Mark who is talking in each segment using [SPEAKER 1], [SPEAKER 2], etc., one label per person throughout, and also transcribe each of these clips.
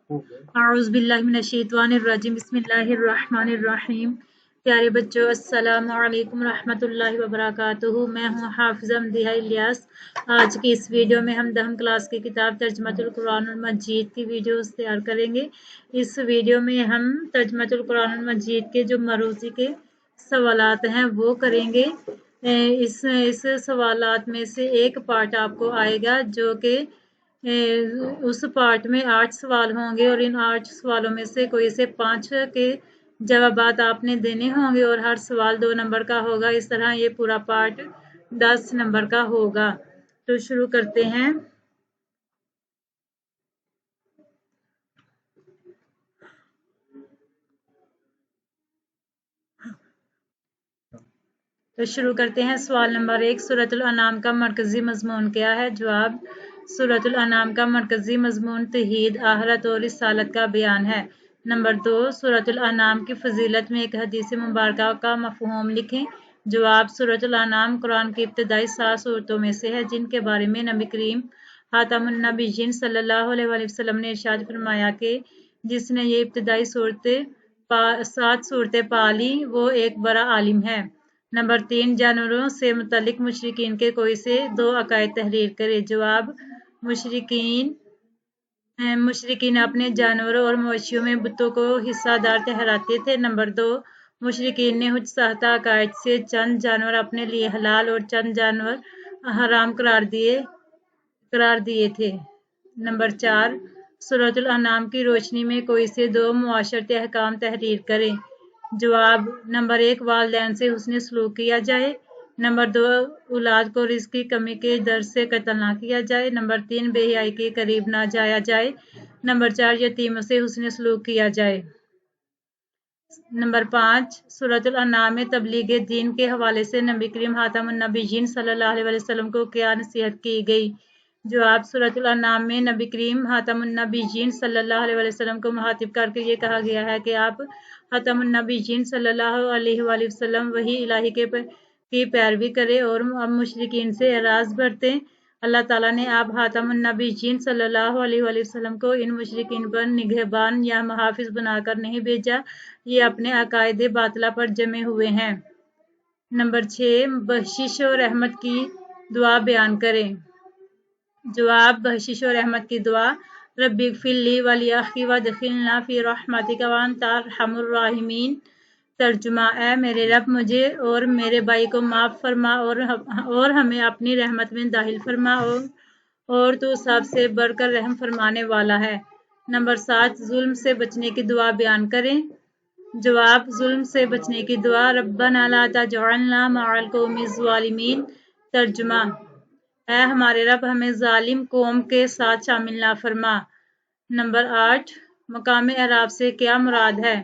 [SPEAKER 1] اعوذ باللہ من الشیطان الرجیم بسم اللہ الرحمن الرحیم۔ پیارے بچوں السلام علیکم رحمۃ اللہ وبرکاتہ۔ میں ہوں حافظہ مدیحہ الیاس۔ آج کی اس ویڈیو میں ہم 10 کلاس کی کتاب ترجمۃ القرآن المجید کی ویڈیوز تیار کریں گے۔ اس ویڈیو میں ہم ترجمۃ القرآن المجید کے جو مروزی کے سوالات ہیں وہ کریں گے۔ اس سوالات میں سے ایک پارٹ آپ کو آئے گا جو کہ اس پارٹ میں 8 سوال ہوں گے، اور ان 8 سوالوں میں سے کوئی سے 5 کے جوابات آپ نے دینے ہوں گے، اور ہر سوال 2 نمبر کا ہوگا۔ اس طرح یہ پورا پارٹ 10 نمبر کا ہوگا۔ تو شروع کرتے ہیں۔ سوال نمبر 1، سورۃ الانعام کا مرکزی مضمون کیا ہے؟ جواب: سورۃ الانعام کا مرکزی مضمون توحید، آخرت اور رسالت کا بیان ہے۔ نمبر 2، سورۃ الانعام کی فضیلت میں ایک حدیث مبارکہ کا مفہوم لکھیں۔ جواب: سورۃ الانعام قرآن کی ابتدائی 7 سورتوں میں سے ہے جن کے بارے میں نبی کریم خاتم النبیین صلی اللہ علیہ وسلم نے ارشاد فرمایا کہ جس نے یہ ابتدائی 7 سورتیں پا لی وہ ایک بڑا عالم ہے۔ نمبر 3، جانوروں سے متعلق مشرکین کے کوئی سے 2 عقائد تحریر کرے۔ جواب: مشرکین اپنے جانوروں اور مویشیوں میں بتوں کو حصہ دار ٹھہراتے تھے۔ نمبر 2، مشرکین نے حج ساختہ عقائد سے چند جانور اپنے لیے حلال اور چند جانور حرام قرار دیے تھے۔ نمبر 4، سورۃ الانعام کی روشنی میں کوئی سے 2 معاشرتی احکام تحریر کریں۔ جواب: نمبر 1، والدین سے حسن سلوک کیا جائے۔ نمبر 2، اولاد کو رزق کی کمی کے ڈر سے قتل نہ کیا جائے۔ نمبر 3، بے حیائی کے قریب نہ جایا جائے۔ نمبر 4، یتیموں سے حسن سلوک کیا جائے۔ نمبر 5، سورۃ الانعام میں تبلیغ دین کے حوالے سے نبی کریم خاتم النبیین صلی اللہ علیہ وسلم کو کیا نصیحت کی گئی؟ جواب: سورۃ الانعام میں نبی کریم خاتم النبیین صلی اللہ علیہ وسلم کو مخاطب کر کے یہ کہا گیا ہے کہ آپ خاتم النبیین صلی اللہ علیہ وسلم وحی الہی کی پیروی کریں اور مشرکین سے اعراض برتیں۔ اللہ تعالیٰ نے آپ خاتم النبیین صلی اللہ علیہ وسلم کو ان مشرکین پر نگہبان یا محافظ بنا کر نہیں بھیجا، یہ اپنے عقائد باطلہ پر جمے ہوئے ہیں۔ نمبر 6، بخشش و رحمت کی دعا بیان کریں۔ جواب: بخشش و رحمت کی دعا: رب اغفر لی ولی اخی وادخلنا فی رحمتک وانت ارحم الراحمین۔ ترجمہ: اے میرے رب، مجھے اور میرے بھائی کو معاف فرما اور ہمیں اپنی رحمت میں داخل فرما، اور تو سب سے بڑھ کر رحم فرمانے والا ہے۔ نمبر 7، ظلم سے بچنے کی دعا بیان کریں۔ جواب: ظلم سے بچنے کی دعا: ربنا لا تجعلنا مع القوم الظالمین۔ ترجمہ: اے ہمارے رب، ہمیں ظالم قوم کے ساتھ شامل نہ فرما۔ نمبر 8، مقام اعراف سے کیا مراد ہے؟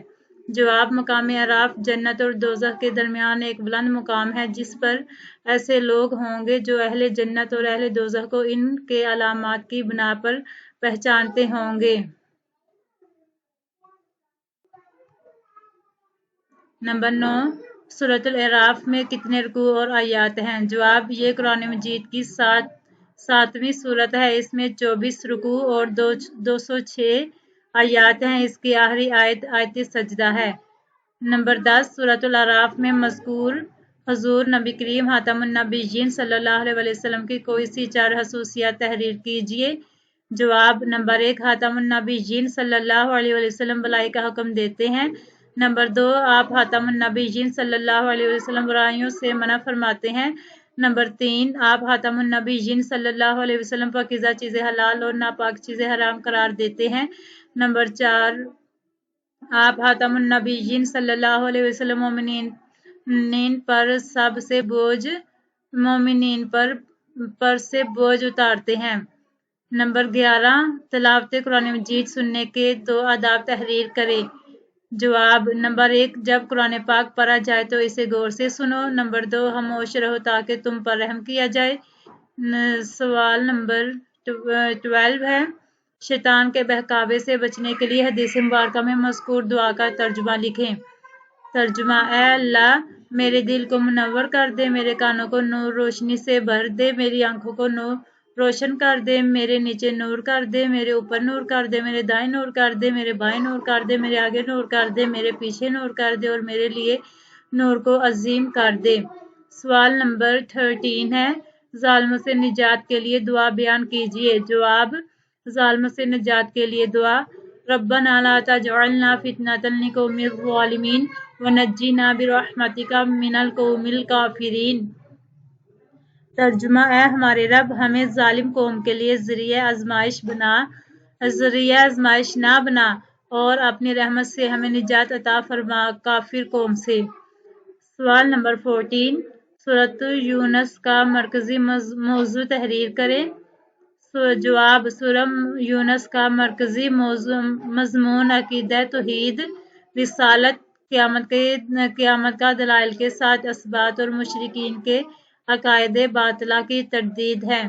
[SPEAKER 1] جواب: مقام اعراف جنت اور دوزخ کے درمیان ایک بلند مقام ہے جس پر ایسے لوگ ہوں گے جو اہل جنت اور اہل دوزخ کو ان کے علامات کی بنا پر پہچانتے ہوں گے۔ نمبر 9، سورۃ الاعراف میں کتنے رکوع اور آیات ہیں؟ جواب: یہ قرآن مجید کی 7ویں سورت ہے۔ اس میں 24 رکوع اور 206 آیات ہیں۔ اس کی آخری آیت سجدہ ہے۔ نمبر 10، سورۃ الاعراف میں مذکور حضور نبی کریم خاتم النبیین صلی اللہ علیہ وسلم کی کوئی سی 4 خصوصیات تحریر کیجیے۔ جواب: نمبر 1، خاتم النبیین صلی اللہ علیہ وسلم بھلائی کا حکم دیتے ہیں۔ نمبر 2، آپ خاتم النبیین صلی اللہ علیہ وسلم برائیوں سے منع فرماتے ہیں۔ نمبر 3، آپ خاتم النبیین صلی اللہ علیہ وسلم پاکیزہ چیزیں حلال اور ناپاک چیزیں حرام قرار دیتے ہیں۔ نمبر 4، آپ خاتم النبیین صلی اللہ علیہ وسلم مومنین پر سے بوجھ اتارتے ہیں۔ نمبر 11، تلاوت قرآن مجید سننے کے 2 آداب تحریر کریں۔ جواب: نمبر 1، جب قرآن پاک پڑھا جائے تو اسے غور سے سنو۔ نمبر 2، خاموش رہو تاکہ تم پر رحم کیا جائے۔ سوال نمبر 12 ہے، شیطان کے بہکاوے سے بچنے کے لیے حدیث مبارکہ میں مذکور دعا کا ترجمہ لکھیں۔ ترجمہ: اے اللہ، میرے دل کو منور کر دے، میرے کانوں کو نور روشنی سے بھر دے، میری آنکھوں کو روشن کر دے، میرے نیچے نور کر دے، میرے اوپر نور کر دے، میرے دائیں نور کر دے، میرے بائیں نور کر دے، میرے آگے نور کر دے، میرے پیچھے نور کر دے اور میرے لیے نور کو عظیم کر دے۔ سوال نمبر 13 ہے، ظالموں سے نجات کے لیے دعا بیان کیجیے۔ جواب، ظالموں سے نجات کے لیے دعا، ربنا لا تجعلنا فتنة للقوم الظالمین ونجنا برحمتک من القوم الکافرین۔ ترجمہ، اے ہمارے رب، ہمیں ظالم قوم کے لیے ذریعہ آزمائش نہ بنا اور اپنی رحمت سے ہمیں نجات عطا فرما کافر قوم سے۔ سوال نمبر 14، سورۃ یونس کا مرکزی موضوع تحریر کریں۔ جواب، سورہ یونس کا مرکزی مضمون عقیدہ توحید، رسالت، قیامت کا دلائل کے ساتھ اثبات اور مشرکین کے عقائد باطلہ کی تردید ہے۔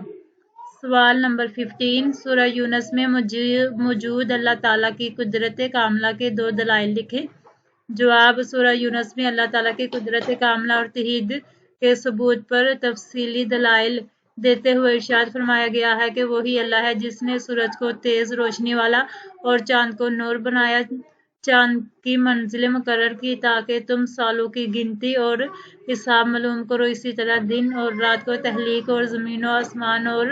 [SPEAKER 1] سوال نمبر 15، سورہ یونس میں موجود اللہ تعالیٰ کی قدرت کاملہ کے 2 دلائل لکھیں۔ جواب، سورہ یونس میں اللہ تعالیٰ کی قدرت کاملہ اور توحید کے ثبوت پر تفصیلی دلائل دیتے ہوئے ارشاد فرمایا گیا ہے کہ وہی اللہ ہے جس نے سورج کو تیز روشنی والا اور چاند کو نور بنایا، چاند کی منزلیں مقرر کی تاکہ تم سالوں کی گنتی اور حساب معلوم کرو، اسی طرح دن اور رات کو تخلیق اور زمین و آسمان اور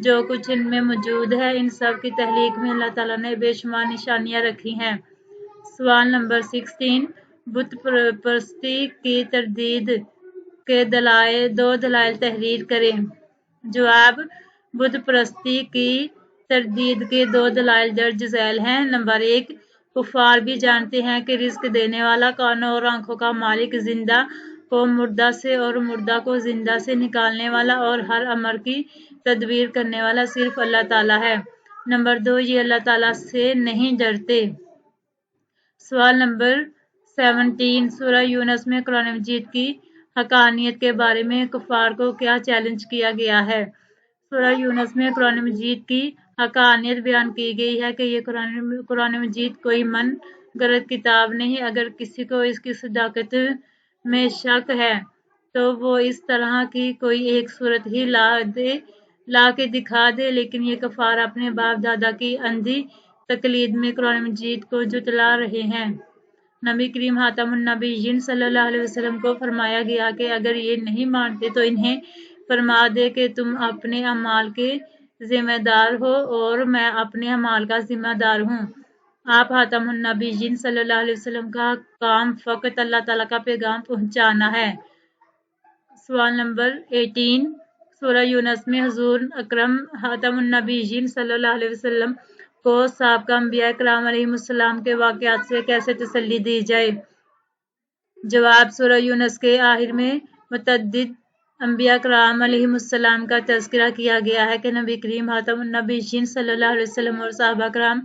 [SPEAKER 1] جو کچھ ان میں موجود ہے، ان سب کی تخلیق میں اللہ تعالیٰ نے بے شمار نشانیاں رکھی ہیں۔ سوال نمبر 16، بت پرستی کی تردید کے 2 دلائل تحریر کریں۔ جواب، بت پرستی کی تردید کے 2 دلائل درج ذیل ہیں۔ نمبر 1، کفار بھی جانتے ہیں کہ رزق دینے والا، کانوں اور آنکھوں کا مالک، زندہ کو مردہ سے اور مردہ کو زندہ سے نکالنے والا اور ہر امر کی تدبیر کرنے والا صرف اللہ تعالیٰ ہے۔ نمبر 2، یہ اللہ تعالیٰ سے نہیں ڈرتے۔ سوال نمبر 17، سورہ یونس میں قرآن مجید کی حقانیت کے بارے میں کفار کو کیا چیلنج کیا گیا ہے؟ سورہ یونس میں قرآن مجید کی حقانیت بیان کی گئی ہے کہ یہ قرآن مجید کوئی من گھڑت کتاب نہیں۔ اگر کسی کو اس کی صداقت میں شک ہے تو وہ اس طرح کی کوئی ایک صورت ہی لا کے دکھا دے، لیکن یہ کفار اپنے باپ دادا کی اندھی تقلید میں قرآن مجید کو جھٹلا رہے ہیں۔ نبی کریم خاتم النبیین صلی اللہ علیہ وسلم کو فرمایا گیا کہ اگر یہ نہیں مانتے تو انہیں فرما دے کہ تم اپنے اعمال کے ذمہ دار ہو اور میں اپنے اعمال کا ذمہ دار ہوں۔ آپ خاتم النبیین صلی اللہ علیہ وسلم کا کام فقط اللہ تعالیٰ کا پیغام پہنچانا ہے۔ سوال نمبر 18، سورہ یونس میں حضور اکرم خاتم النبیین صلی اللہ علیہ وسلم کو سابقہ انبیاء کرام علیہم السلام کے واقعات سے کیسے تسلی دی جائے؟ جواب، سورہ یونس کے آخر میں متعدد انبیاء کرام علیہم السلام کا تذکرہ کیا گیا ہے کہ نبی کریم خاتم النبیین صلی اللہ علیہ وسلم اور صحابہ کرام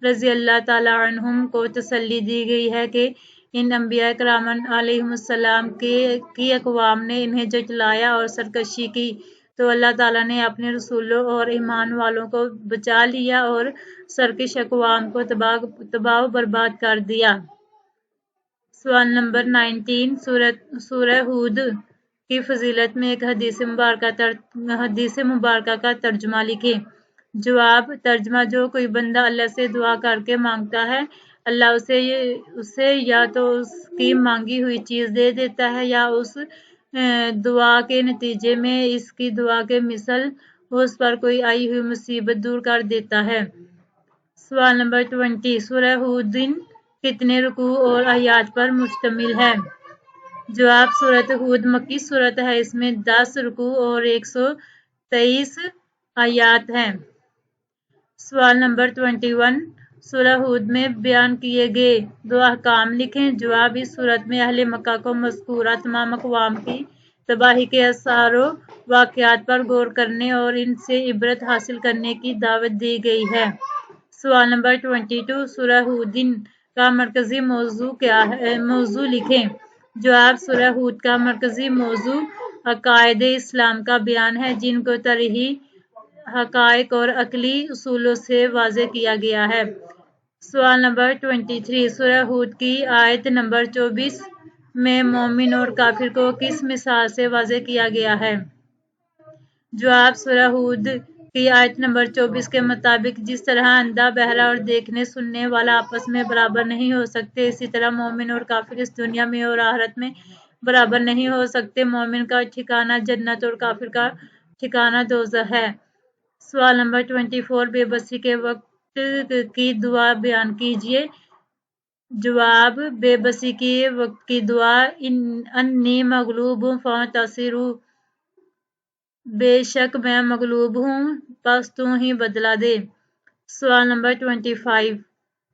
[SPEAKER 1] رضی اللہ تعالیٰ عنہم کو تسلی دی گئی ہے کہ ان انبیاء کرام علیہم السلام کی اقوام نے انہیں جھٹلایا اور سرکشی کی تو اللہ تعالیٰ نے اپنے رسولوں اور ایمان والوں کو بچا لیا اور سرکش اقوام کو تباہ و برباد کر دیا۔ سوال نمبر 19، سورہ ہود کی فضیلت میں ایک حدیث مبارکہ کا ترجمہ لکھیں۔ جواب، ترجمہ، جو کوئی بندہ اللہ سے دعا کر کے مانگتا ہے، اللہ اسے یا تو اس کی مانگی ہوئی چیز دے دیتا ہے یا اس دعا کے نتیجے میں اس کی دعا کے مثل اس پر کوئی آئی ہوئی مصیبت دور کر دیتا ہے۔ سوال نمبر 20، سورہ ہود کتنے رکوع اور آیات پر مشتمل ہے؟ جواب، سورۃ ہود مکی سورت ہے، اس میں 10 رکوع اور 123 آیات ہیں۔ سوال نمبر 21، سورہ ہود میں بیان کیے گئے 2 احکام لکھیں۔ جواب، اس سورت میں اہل مکہ کو مذکورہ تمام اقوام کی تباہی کے آثار و واقعات پر غور کرنے اور ان سے عبرت حاصل کرنے کی دعوت دی گئی ہے۔ سوال نمبر 22، سورہ ہود کا مرکزی موضوع لکھیں۔ جواب، سورہ ہود کا مرکزی موضوع عقائد اسلام کا بیان ہے جن کو تاریخی حقائق اور عقلی اصولوں سے واضح کیا گیا ہے۔ سوال نمبر 23، سورہ ہود کی آیت نمبر 24 میں مومن اور کافر کو کس مثال سے واضح کیا گیا ہے؟ جواب، سورہ ہود کی آیت نمبر 24 کے مطابق جس طرح اندھا، بہرا اور دیکھنے سننے والا آپس میں برابر نہیں ہو سکتے، اسی طرح مومن اور کافر اس دنیا میں اور آخرت میں برابر نہیں ہو سکتے۔ مومن کا ٹھکانہ جنت اور کافر کا ٹھکانہ دوزخ ہے۔ سوال نمبر 24، بے بسی کے وقت کی دعا بیان کیجیے۔ جواب: بے بسی کے وقت کی دعا: انی مغلوب فانتصر، بے شک میں مغلوب ہوں پس تو ہی بدلہ دے۔ سوال نمبر 25،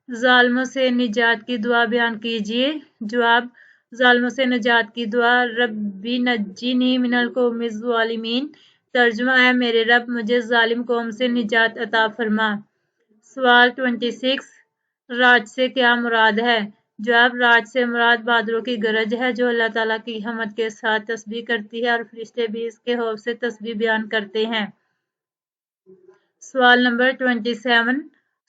[SPEAKER 1] ظالموں سے نجات کی دعا بیان کیجیے۔ جواب: ظالموں سے نجات کی دعا: ربی نجنی من القوم الظالمین۔ ترجمہ: اے میرے رب مجھے ظالم قوم سے نجات عطا فرما۔ سوال 26، راج سے کیا مراد ہے؟ جواب: راج سے مراد بادروں کی گرج ہے جو اللہ تعالیٰ کی حمد کے ساتھ تسبیح کرتی ہے اور فرشتے بھی اس کے خوف سے تسبیح بیان کرتے ہیں۔ سوال نمبر 27،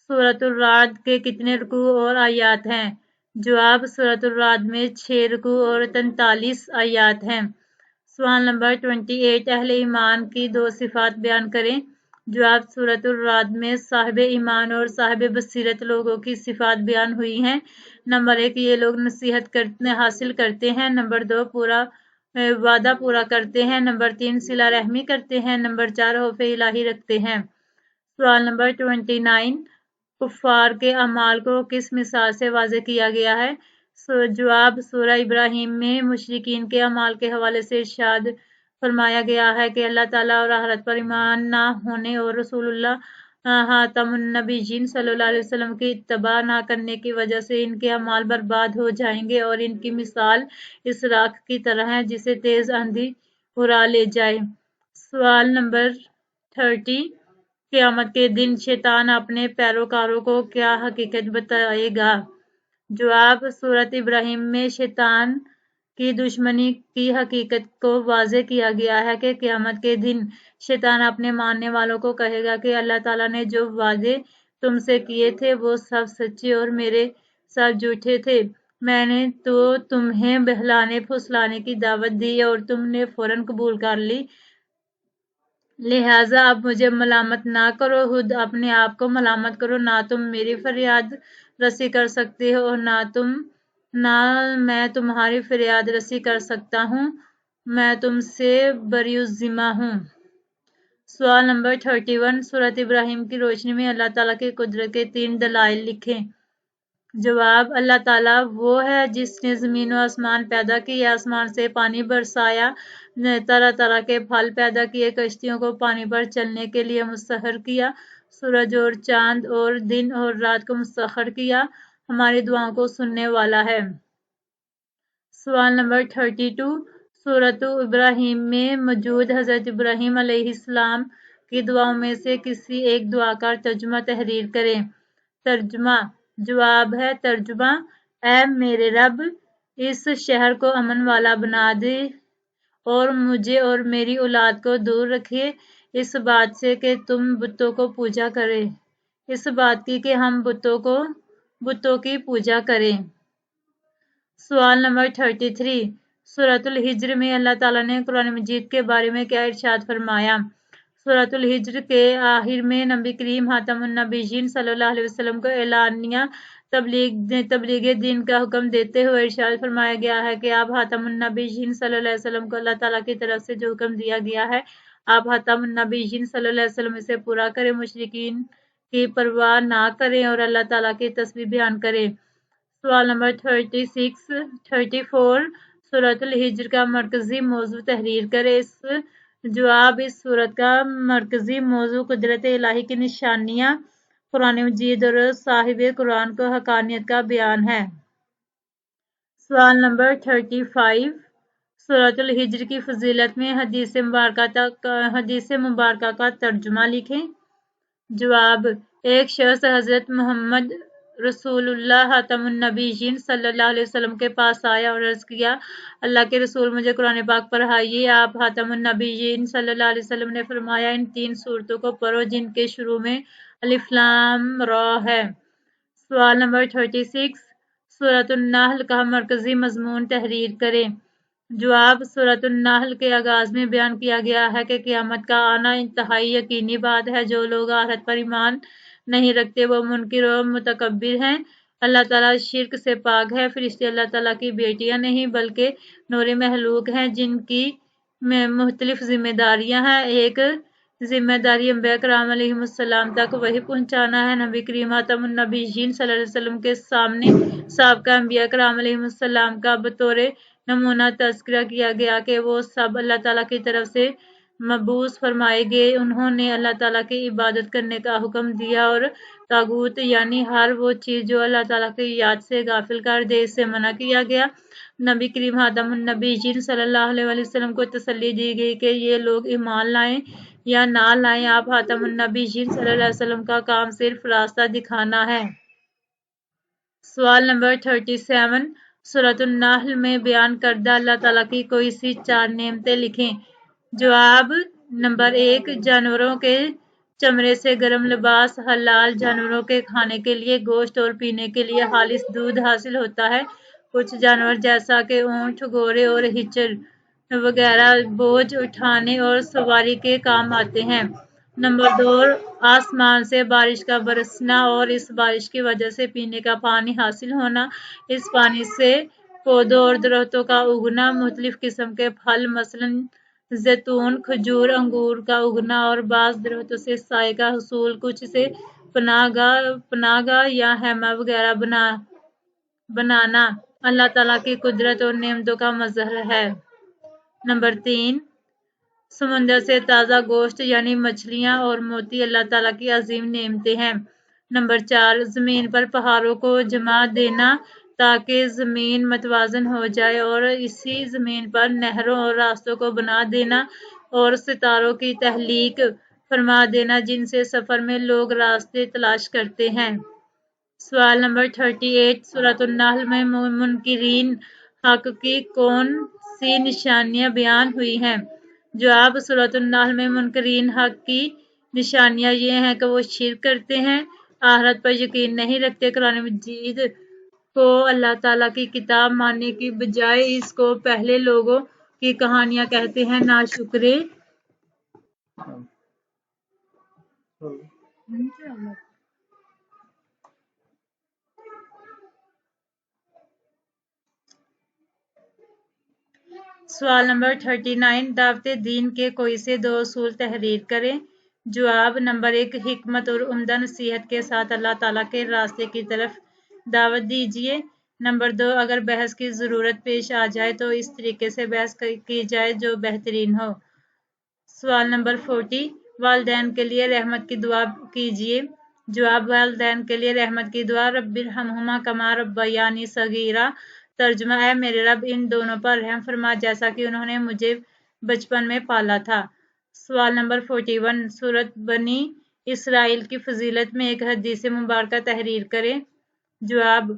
[SPEAKER 1] سورۃ الرعد کے کتنے رکوع اور آیات ہیں؟ جواب: سورۃ الرعد میں 6 رکوع اور 43 آیات ہیں۔ سوال نمبر 28، اہل ایمان کی 2 صفات بیان کریں۔ جواب: سورۃ الرعد میں صاحب ایمان اور صاحب بصیرت لوگوں کی صفات بیان ہوئی ہیں۔ نمبر 1، یہ لوگ نصیحت حاصل کرتے ہیں۔ نمبر 2، وعدہ پورا کرتے ہیں۔ نمبر 3، صلہ رحمی کرتے ہیں۔ نمبر 4، خوف الہی رکھتے ہیں۔ سوال نمبر 29، کفار کے اعمال کو کس مثال سے واضح کیا گیا ہے؟ جواب: سورہ ابراہیم میں مشرکین کے اعمال کے حوالے سے ارشاد فرمایا گیا ہے کہ اللہ تعالیٰ اور آخرت پر ایمان نہ ہونے اور رسول اللہ خاتم النبیین صلی اللہ علیہ وسلم کی اتباع نہ کرنے کی وجہ سے ان کے اعمال برباد ہو جائیں گے اور ان کی مثال اس راکھ کی طرح ہے جسے تیز آندھی اڑا لے جائے۔ سوال نمبر 30، قیامت کے دن شیطان اپنے پیروکاروں کو کیا حقیقت بتائے گا؟ جواب: سورۃ ابراہیم میں شیطان کی دشمنی کی حقیقت کو واضح کیا گیا ہے کہ قیامت کے دن شیطان اپنے ماننے والوں کو کہے گا کہ اللہ تعالیٰ نے جو وعدے تم سے کیے تھے وہ سب سچے اور میرے سب جھوٹے تھے۔ میں نے تو تمہیں بہلانے پھسلانے کی دعوت دی اور تم نے فوراً قبول کر لی، لہٰذا اب مجھے ملامت نہ کرو، خود اپنے آپ کو ملامت کرو۔ نہ تم میری فریاد رسی کر سکتے ہو اور نہ میں تمہاری فریاد رسی کر سکتا ہوں، میں تم سے بری الذمہ ہوں۔ سوال نمبر 31، سورۃ ابراہیم کی روشنی میں اللہ تعالیٰ کی قدرت کے 3 دلائل لکھیں۔ جواب: اللہ تعالیٰ وہ ہے جس نے زمین و آسمان پیدا کیے، آسمان سے پانی برسایا، طرح طرح کے پھل پیدا کیے، کشتیوں کو پانی پر چلنے کے لیے مسخر کیا، سورج اور چاند اور دن اور رات کو مسخر کیا، ہماری دعاؤں کو سننے والا ہے۔ سوال نمبر 32، سورۃ ابراہیم میں موجود حضرت ابراہیم علیہ السلام کی دعاؤں میں سے کسی ایک دعا کا ترجمہ تحریر کریں۔ ترجمہ: جواب ہے ترجمہ: اے میرے رب، اس شہر کو امن والا بنا دے اور مجھے اور میری اولاد کو دور رکھے اس بات سے کہ تم بتوں کو پوجا کرے، اس بات کی کہ ہم بتوں کی پوجا کریں۔ سوال نمبر 33، سورۃ الحجر میں اللہ تعالیٰ نے قرآن مجید کے بارے میں کیا ارشاد فرمایا؟ سورۃ الحجر کے آخر میں نبی کریم خاتم النبیین صلی اللہ علیہ وسلم کو اعلانیہ تبلیغ دین کا حکم دیتے ہوئے ارشاد فرمایا گیا ہے کہ آپ خاتم النبیین صلی اللہ علیہ وسلم کو اللہ تعالیٰ کی طرف سے جو حکم دیا گیا ہے آپ خاتم النبیین صلی اللہ علیہ وسلم اسے پورا کریں، مشرکین کی پرواہ نہ کریں اور اللہ تعالیٰ کی تسبیح بیان کریں۔ سوال نمبر 34، سورۃ الحجر کا مرکزی موضوع تحریر کریں۔ جواب: اس سورت کا مرکزی موضوع قدرت الہی کی نشانیاں، قرآن مجید اور صاحب قرآن کو حقانیت کا بیان ہے۔ سوال نمبر 35، سورۃ الحجر کی فضیلت میں حدیث مبارکہ کا ترجمہ لکھیں۔ جواب: ایک شخص حضرت محمد رسول اللہ خاتم النبیین صلی اللہ علیہ وسلم کے پاس آیا اور عرض کیا، اللہ کے رسول مجھے قرآن پاک پڑھائیے۔ آپ خاتم النبیین صلی اللہ علیہ وسلم نے فرمایا، ان 3 سورتوں کو پڑھو جن کے شروع میں الف لام را ہے۔ سوال نمبر 36، سورۃ النحل کا مرکزی مضمون تحریر کریں۔ جواب: سورۃ النحل کے آغاز میں بیان کیا گیا ہے کہ قیامت کا آنا انتہائی یقینی بات ہے۔ جو لوگ آخرت پر ایمان نہیں رکھتے وہ منکر و متکبر ہیں۔ اللہ تعالیٰ شرک سے پاک ہے۔ فرشتے اللہ تعالیٰ کی بیٹیاں نہیں بلکہ نوری مخلوق ہیں جن کی مختلف ذمہ داریاں ہیں۔ ایک ذمہ داری انبیاء کرام علیہ السلام تک وحی پہنچانا ہے۔ نبی کریم خاتم النبیین صلی اللہ علیہ وسلم کے سامنے سابقہ انبیاء کرام علیہ السلام کا بطور نمونہ تذکرہ کیا گیا کہ وہ سب اللہ تعالیٰ کی طرف سے مبعوث فرمائے گئے۔ انہوں نے اللہ تعالیٰ کی عبادت کرنے کا حکم دیا اور طاغوت یعنی ہر وہ چیز جو اللہ تعالیٰ کی یاد سے غافل کر دے سے منع کیا گیا۔ نبی کریم خاتم النبیین صلی اللہ علیہ وسلم کو تسلی دی گئی کہ یہ لوگ ایمان لائیں یا نہ لائیں، آپ خاتم النبیین صلی اللہ علیہ وسلم کا کام صرف راستہ دکھانا ہے۔ سوال نمبر 37 سورۃ النحل میں بیان کردہ اللہ تعالیٰ کی کوئی سی 4 نعمتیں لکھیں۔ جواب: نمبر 1 جانوروں کے چمڑے سے گرم لباس، حلال جانوروں کے کھانے کے لیے گوشت اور پینے کے لیے خالص دودھ حاصل ہوتا ہے۔ کچھ جانور جیسا کہ اونٹ، گھوڑے اور خچر وغیرہ بوجھ اٹھانے اور سواری کے کام آتے ہیں۔ نمبر 2 آسمان سے بارش کا برسنا اور اس بارش کی وجہ سے پینے کا پانی حاصل ہونا۔ اس پانی سے پودوں اور درختوں کا اگنا، مختلف قسم کے پھل مثلاً زیتون، کھجور، انگور کا اگنا اور بعض درختوں سے سائے کا حصول، کچھ سے پناہ گاہ یا خیمہ وغیرہ بنانا اللہ تعالیٰ کی قدرت اور نعمتوں کا مظہر ہے۔ نمبر 3 سمندر سے تازہ گوشت یعنی مچھلیاں اور موتی اللہ تعالیٰ کی عظیم نعمتیں ہیں۔ نمبر 4 زمین پر پہاڑوں کو جما دینا تاکہ زمین متوازن ہو جائے اور اسی زمین پر نہروں اور راستوں کو بنا دینا اور ستاروں کی تخلیق فرما دینا جن سے سفر میں لوگ راستے تلاش کرتے ہیں۔ سوال نمبر 38 سورۃ النحل میں منکرین حق کی کون سی نشانیاں بیان ہوئی ہیں؟ جواب: سورۃ النحل میں منکرین حق کی نشانیاں یہ ہیں کہ وہ شرک کرتے ہیں، آخرت پر یقین نہیں رکھتے، قرآن مجید کو اللہ تعالیٰ کی کتاب ماننے کی بجائے اس کو پہلے لوگوں کی کہانیاں کہتے ہیں، ناشکرے سوال نمبر 39 دعوت دین کے کوئی سے 2 اصول تحریر کریں۔ جواب: نمبر 1 حکمت اور عمدہ نصیحت کے ساتھ اللہ تعالیٰ کے راستے کی طرف دعوت دیجیے۔ نمبر 2 اگر بحث کی ضرورت پیش آ جائے تو اس طریقے سے بحث کی جائے جو بہترین ہو۔ سوال نمبر 40 والدین کے لیے رحمت کی دعا کیجیے۔ جواب: والدین کے لیے رحمت کی دعا رب ارحمہما کما ربیانی صغیرا۔ ترجمہ: اے میرے رب ان دونوں پر رحم فرما جیسا کہ انہوں نے مجھے بچپن میں پالا تھا۔ سوال نمبر 41 سورۃ بنی اسرائیل کی فضیلت میں ایک حدیث مبارکہ تحریر کریں۔ جواب: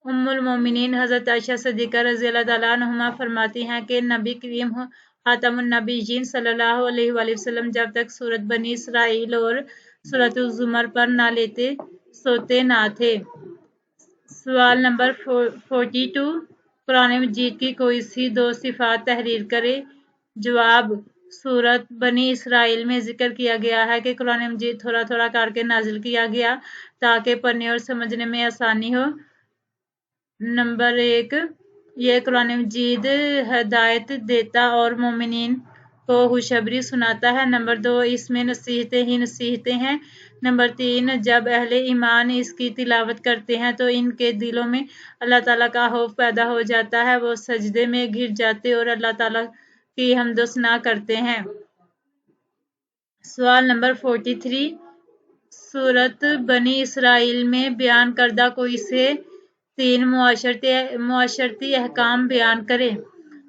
[SPEAKER 1] ام المومنین حضرت عائشہ صدیقہ رضی اللہ تعالیٰ عنہما فرماتی ہیں کہ نبی کریم خاتم النبیین صلی اللہ علیہ وآلہ وسلم جب تک سورۃ بنی اسرائیل اور سورۃ الزمر پڑھ نہ لیتے سوتے نہ تھے۔ سوال نمبر 42 قرآن مجید کی کوئی سی 2 صفات تحریر کریں۔ جواب: سورۃ بنی اسرائیل میں ذکر کیا گیا ہے کہ قرآن مجید تھوڑا تھوڑا کر کے نازل کیا گیا تاکہ پڑھنے اور سمجھنے میں آسانی ہو۔ نمبر 1 یہ قرآن مجید ہدایت دیتا اور مومنین کو خوشخبری سناتا ہے۔ نمبر 2 اس میں نصیحتیں ہی نصیحتیں ہیں۔ نمبر 3 جب اہل ایمان اس کی تلاوت کرتے ہیں تو ان کے دلوں میں اللہ تعالیٰ کا خوف پیدا ہو جاتا ہے، وہ سجدے میں گر جاتے اور اللہ تعالیٰ کی حمد و ثنا کرتے ہیں۔ سوال نمبر 43 سورۃ بنی اسرائیل میں بیان کردہ کوئی سے 3 معاشرتی احکام بیان کریں۔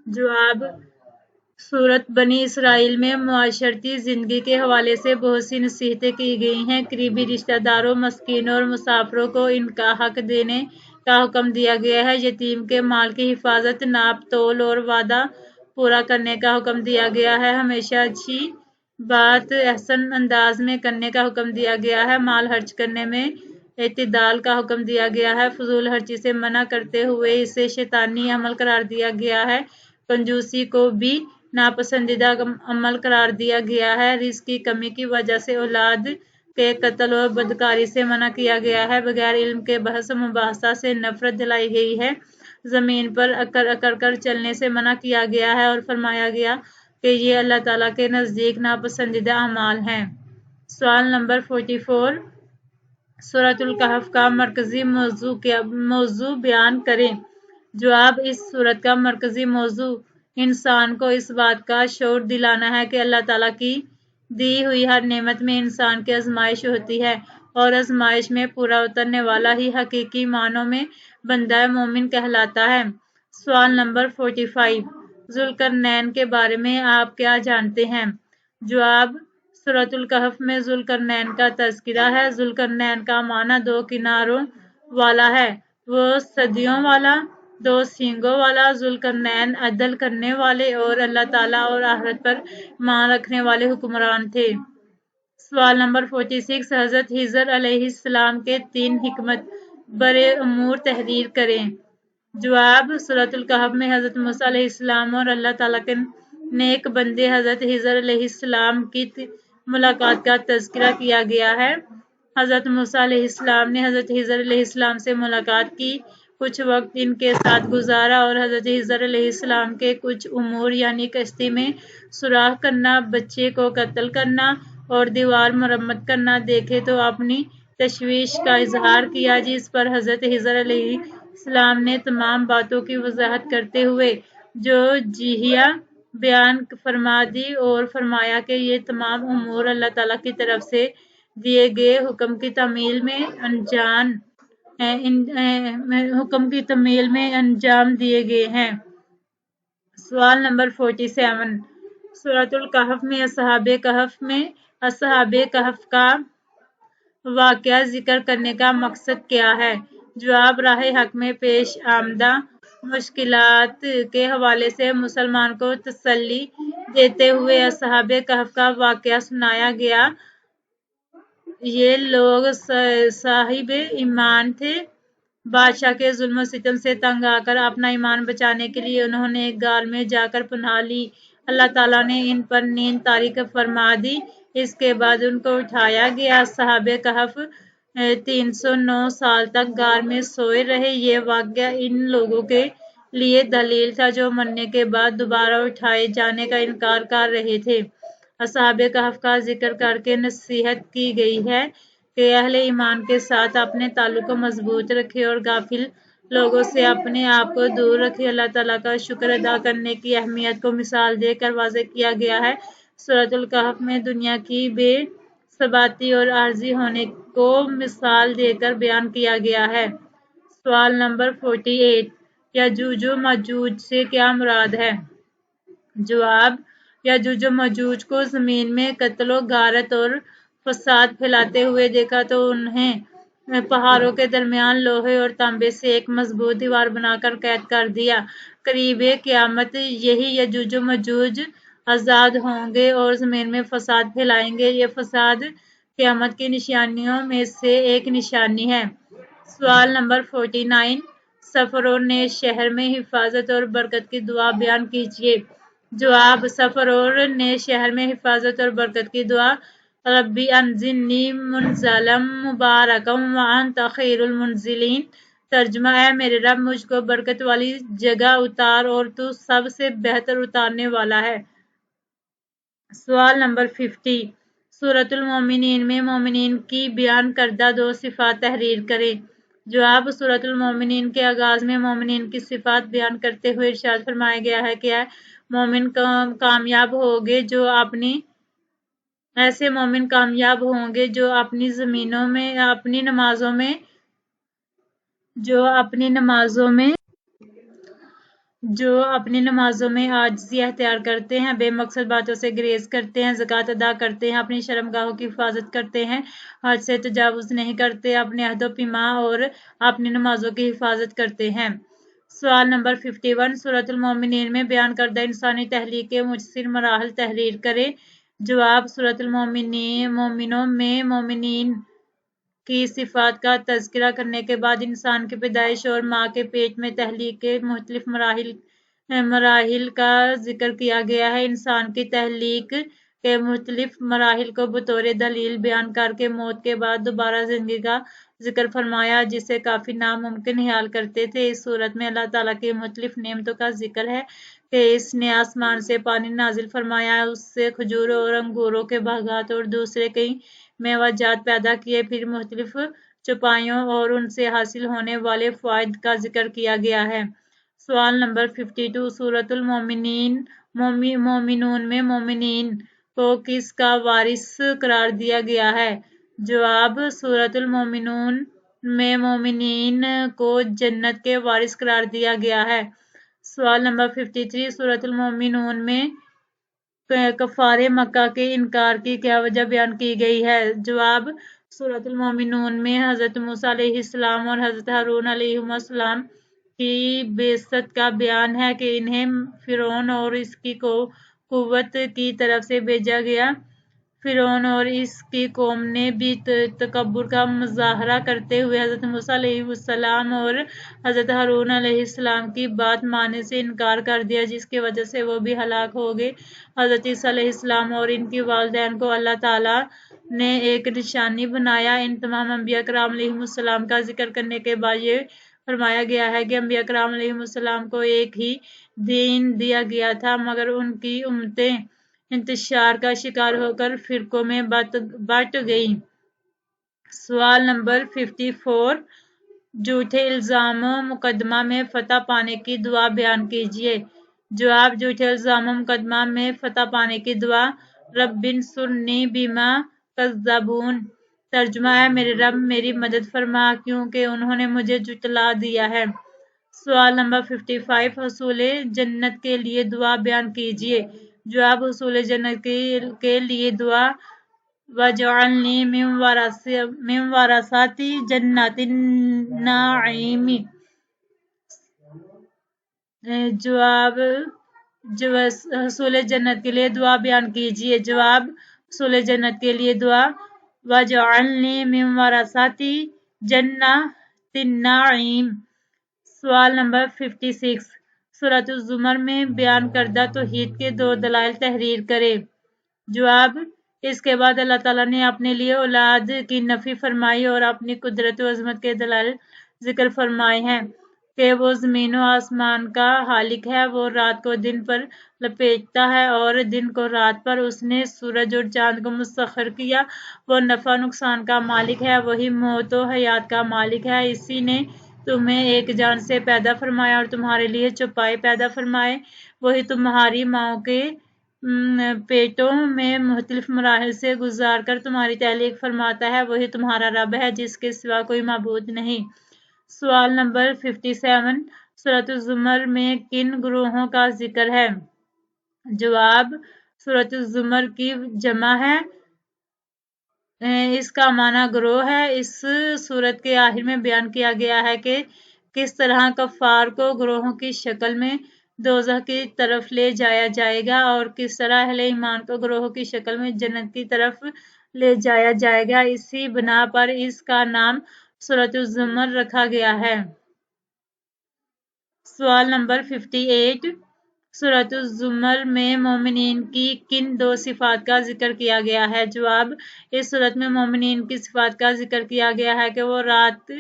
[SPEAKER 1] جواب: سورۃ بنی اسرائیل میں معاشرتی زندگی کے حوالے سے بہت سی نصیحتیں کی گئی ہیں۔ قریبی رشتہ داروں، مسکینوں اور مسافروں کو ان کا حق دینے کا حکم دیا گیا ہے۔ یتیم کے مال کی حفاظت، ناپ تول اور وعدہ پورا کرنے کا حکم دیا گیا ہے۔ ہمیشہ اچھی بات احسن انداز میں کرنے کا حکم دیا گیا ہے۔ مال خرچ کرنے میں اعتدال کا حکم دیا گیا ہے۔ فضول خرچی سے منع کرتے ہوئے اسے شیطانی عمل قرار دیا گیا ہے۔ کنجوسی کو بھی ناپسندیدہ عمل قرار دیا گیا ہے۔ رزق کی کمی کی وجہ سے اولاد کے قتل اور بدکاری سے منع کیا گیا ہے۔ بغیر علم کے بحث و مباحثہ سے نفرت دلائی گئی ہے۔ زمین پر اکڑ اکڑ کر چلنے سے منع کیا گیا ہے اور فرمایا گیا کہ یہ اللہ تعالیٰ کے نزدیک ناپسندیدہ اعمال ہیں۔ سوال نمبر 44، سورۃ الکہف کا مرکزی موضوع بیان کریں۔ جواب، اس سورت کا مرکزی موضوع انسان کو اس بات کا شعور دلانا ہے کہ اللہ تعالیٰ کی دی ہوئی ہر نعمت میں انسان کی آزمائش ہوتی ہے اور آزمائش میں پورا اترنے والا ہی حقیقی معنوں میں بندہ مومن کہلاتا ہے۔ سوال نمبر 45، ذوالقرنین کے بارے میں آپ کیا جانتے ہیں؟ جواب، سورۃ الکہف میں ذوالقرنین کا تذکرہ ہے۔ ذوالقرنین کا معنی دو کناروں والا ہے، وہ صدیوں والا، دو سینگوں والا۔ ذوالقرنین عدل کرنے والے اور اللہ تعالیٰ اور آخرت پر ایمان رکھنے والے حکمران تھے۔ سوال نمبر 46، حضرت خضر علیہ السلام کے 3 حکمت برے امور تحریر کریں۔ جواب، سورۃ الکہف میں حضرت موسیٰ علیہ السلام اور اللہ تعالیٰ کے نیک بندے حضرت خضر علیہ السلام کی ملاقات کا تذکرہ کیا گیا ہے۔ حضرت موسیٰ علیہ السلام نے حضرت خضر علیہ السلام سے ملاقات کی، کچھ وقت ان کے ساتھ گزارا اور حضرت خضر علیہ السلام کے کچھ امور یعنی کشتی میں سوراخ کرنا، بچے کو قتل کرنا اور دیوار مرمت کرنا دیکھے تو اپنی تشویش کا اظہار کیا، جس پر حضرت خضر علیہ السلام نے تمام باتوں کی وضاحت کرتے ہوئے جو جزیہ بیان فرما دی اور فرمایا کہ یہ تمام امور اللہ تعالیٰ کی طرف سے دیے گئے حکم کی تعمیل میں انجام دیے گئے ہیں۔ سوال نمبر 47، سورۃ الکہف میں اصحاب کہف کا واقعہ ذکر کرنے کا مقصد کیا ہے؟ جواب، راہ حق میں پیش آمدہ مشکلات کے حوالے سے مسلمان کو تسلی دیتے ہوئے اصحاب کہف کا واقعہ سنایا گیا۔ یہ لوگ صاحب ایمان تھے۔ بادشاہ کے ظلم و ستم سے تنگ آ کر اپنا ایمان بچانے کے لیے انہوں نے ایک غار میں جا کر پناہ لی۔ اللہ تعالیٰ نے ان پر نیند طاری فرما دی، اس کے بعد ان کو اٹھایا گیا۔ اصحاب کہف 309 سال تک غار میں سوئے رہے۔ یہ واقعہ ان لوگوں کے لیے دلیل تھا جو مرنے کے بعد دوبارہ اٹھائے جانے کا انکار کر رہے تھے۔ اصحاب کہف کا ذکر کر کے نصیحت کی گئی ہے کہ اہل ایمان کے ساتھ اپنے تعلق کو مضبوط رکھیں اور غافل لوگوں سے اپنے آپ کو دور رکھیں۔ اللہ تعالیٰ کا شکر ادا کرنے کی اہمیت کو مثال دے کر واضح کیا گیا ہے۔ سورۃ الکہف میں دنیا کی بے ثباتی اور عارضی ہونے کو مثال دے کر بیان کیا گیا ہے۔ سوال نمبر 48، یاجوج و ماجوج سے کیا مراد ہے؟ جواب، یاجوج و ماجوج کو زمین میں قتل و غارت اور فساد پھیلاتے ہوئے دیکھا تو انہیں پہاڑوں کے درمیان لوہے اور تانبے سے ایک مضبوط دیوار بنا کر قید کر دیا۔ قریب قیامت یہی یاجوج و ماجوج آزاد ہوں گے اور زمین میں فساد پھیلائیں گے۔ یہ فساد قیامت کی نشانیوں میں سے ایک نشانی ہے۔ سوال نمبر 49، سفر اور نئے شہر میں حفاظت اور برکت کی دعا بیان کیجیے۔ جواب، سفر اور نئے شہر میں حفاظت اور برکت کی دعا، ربی انزلنی منزلا مبارکا وانت خیر المنزلین۔ ترجمہ، اے میرے رب مجھ کو برکت والی جگہ اتار اور تو سب سے بہتر اتارنے والا ہے۔ سوال نمبر 50، سورۃ المومنین میں مومنین کی بیان کردہ 2 صفات تحریر کریں۔ جواب، سورۃ المومنین کے آغاز میں مومنین کی صفات بیان کرتے ہوئے ارشاد فرمایا گیا ہے کہ مومن کامیاب ہوں گے ایسے مومن کامیاب ہوں گے جو اپنی نمازوں میں عاجزی اختیار کرتے ہیں، بے مقصد باتوں سے گریز کرتے ہیں، زکوٰۃ ادا کرتے ہیں، اپنی شرمگاہوں کی حفاظت کرتے ہیں، حد سے تجاوز نہیں کرتے، اپنے عہد و پیمان اور اپنی نمازوں کی حفاظت کرتے ہیں۔ سوال نمبر 51، سورۃ المومنین میں بیان کردہ انسانی تخلیق کے مختصر مراحل تحریر کریں۔ جواب، سورۃ المومنوں میں مومنین کی صفات کا تذکرہ کرنے کے بعد انسان کی پیدائش اور ماں کے پیٹ میں تخلیق کے مختلف مراحل مراحل کا ذکر کیا گیا ہے۔ انسان کی تخلیق کے مختلف مراحل کو بطور دلیل بیان کر کے موت کے بعد دوبارہ زندگی کا ذکر فرمایا، جسے کافی ناممکن خیال کرتے تھے۔ اس صورت میں اللہ تعالیٰ کی مختلف نعمتوں کا ذکر ہے کہ اس نے آسمان سے پانی نازل فرمایا، اس سے کھجوروں اور انگوروں کے باغات اور دوسرے کئی میوہ جات پیدا کیے، پھر مختلف چوپایوں اور ان سے حاصل ہونے والے فوائد کا ذکر کیا گیا ہے۔ سوال نمبر 52، سورۃ المومنین مومنون میں مومنین کو کس کا وارث قرار دیا گیا ہے؟ جواب، سورۃ المومنون میں مومنین کو جنت کے وارث قرار دیا گیا ہے۔ سوال نمبر 53، سورۃ المومنون میں کفار مکہ کے انکار کی کیا وجہ بیان کی گئی ہے؟ جواب، سورۃ المومنون میں حضرت موسیٰ علیہ السلام اور حضرت ہارون علیہ السلام کی بعثت کا بیان ہے کہ انہیں فرعون اور اس کی قوت کی طرف سے بھیجا گیا۔ فرعون اور اس کی قوم نے بھی تکبر کا مظاہرہ کرتے ہوئے حضرت موسیٰ علیہ السلام اور حضرت ہارون علیہ السلام کی بات ماننے سے انکار کر دیا، جس کی وجہ سے وہ بھی ہلاک ہو گئے۔ حضرت عیسیٰ علیہ السلام اور ان کے والدین کو اللہ تعالیٰ نے ایک نشانی بنایا۔ ان تمام انبیاء کرام علیہ السلام کا ذکر کرنے کے بعد یہ فرمایا گیا ہے کہ انبیاء کرام علیہ السلام کو ایک ہی دین دیا گیا تھا، مگر ان کی امتیں انتشار کا شکار ہو کر فرقوں میں بٹ گئیں۔ سوال نمبر 54، جھوٹے الزام و مقدمہ میں فتح پانے کی دعا بیان کیجیے۔ جواب، جھوٹے الزام و مقدمہ میں فتح پانے کی دعا رب انصرنی بما کذبون۔ ترجمہ ہے، میرے رب میری مدد فرما کیونکہ انہوں نے مجھے جھٹلا دیا ہے۔ سوال نمبر 55، حصول جنت کے لیے دعا بیان کیجیے۔ جواب، حصول جنت کے لیے دعا وَاجْعَلْنِی مِن وَرَثَۃِ جَنَّاتِ النَّعِیمِ۔ جواب، حصول جنت کے لیے دعا بیان کیجیے۔ جواب، حصول جنت کے لیے دعا وَاجْعَلْنِی مِن وَرَثَۃِ جَنَّاتِ النَّعِیمِ۔ سوال نمبر 56، سورۃ الزمر میں بیان کردہ توحید کے 2 دلائل تحریر کریں۔ جواب، اس کے بعد اللہ تعالیٰ نے اپنے لیے اولاد کی نفی فرمائی اور اپنی قدرت و عظمت کے دلائل ذکر فرمائے ہیں کہ وہ زمین و آسمان کا خالق ہے، وہ رات کو دن پر لپیٹتا ہے اور دن کو رات پر، اس نے سورج اور چاند کو مسخر کیا، وہ نفع و نقصان کا مالک ہے، وہی موت و حیات کا مالک ہے، اسی نے تمہیں ایک جان سے پیدا فرمایا اور تمہارے لیے چوپائے پیدا فرمائے، وہی تمہاری ماؤں کے پیٹوں میں مختلف مراحل سے گزار کر تمہاری تخلیق فرماتا ہے، وہی تمہارا رب ہے جس کے سوا کوئی معبود نہیں۔ سوال نمبر 57، سورۃ الزمر میں کن گروہوں کا ذکر ہے؟ جواب، سورۃ الزمر کی جمع ہے، اس کا معنی گروہ ہے۔ اس سورت کے آخر میں بیان کیا گیا ہے کہ کس طرح کفار کو گروہوں کی شکل میں دوزخ کی طرف لے جایا جائے گا اور کس طرح اہل ایمان کو گروہوں کی شکل میں جنت کی طرف لے جایا جائے گا، اسی بنا پر اس کا نام سورۃ الزمر رکھا گیا ہے۔ سوال نمبر 58، سورۃ الزمر میں مومنین کی کن 2 صفات کا ذکر کیا گیا ہے؟ جواب، اس سورت میں مومنین کی صفات کا ذکر کیا گیا ہے کہ وہ رات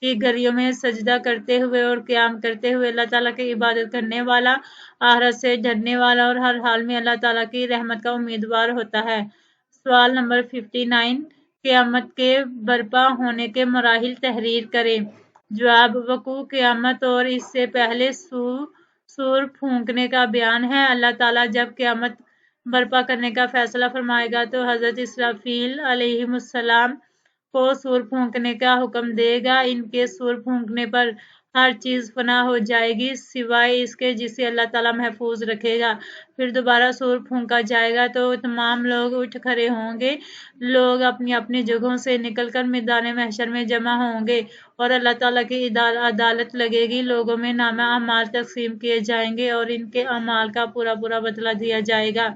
[SPEAKER 1] کی گھڑیوں میں سجدہ کرتے ہوئے اور قیام کرتے ہوئے اللہ تعالیٰ کی عبادت کرنے والا، آخرت سے ڈرنے والا اور ہر حال میں اللہ تعالیٰ کی رحمت کا امیدوار ہوتا ہے۔ سوال نمبر 59، قیامت کے برپا ہونے کے مراحل تحریر کریں۔ جواب، وقوع قیامت اور اس سے پہلے سور پھونکنے کا بیان ہے۔ اللہ تعالیٰ جب قیامت برپا کرنے کا فیصلہ فرمائے گا تو حضرت اسرافیل علیہ السلام کو سور پھونکنے کا حکم دے گا، ان کے سور پھونکنے پر ہر چیز فنا ہو جائے گی سوائے اس کے جسے اللہ تعالیٰ محفوظ رکھے گا، پھر دوبارہ سور پھونکا جائے گا تو تمام لوگ اٹھ کھڑے ہوں گے، لوگ اپنی اپنی جگہوں سے نکل کر میدان محشر میں جمع ہوں گے اور اللہ تعالیٰ کی عدالت لگے گی، لوگوں میں نامہ اعمال تقسیم کیے جائیں گے اور ان کے اعمال کا پورا بدلہ دیا جائے گا۔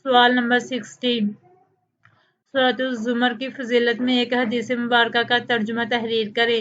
[SPEAKER 1] سوال نمبر 60، سورۃ الزمر کی فضیلت میں ایک حدیث مبارکہ کا ترجمہ تحریر کریں۔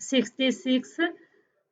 [SPEAKER 1] 66,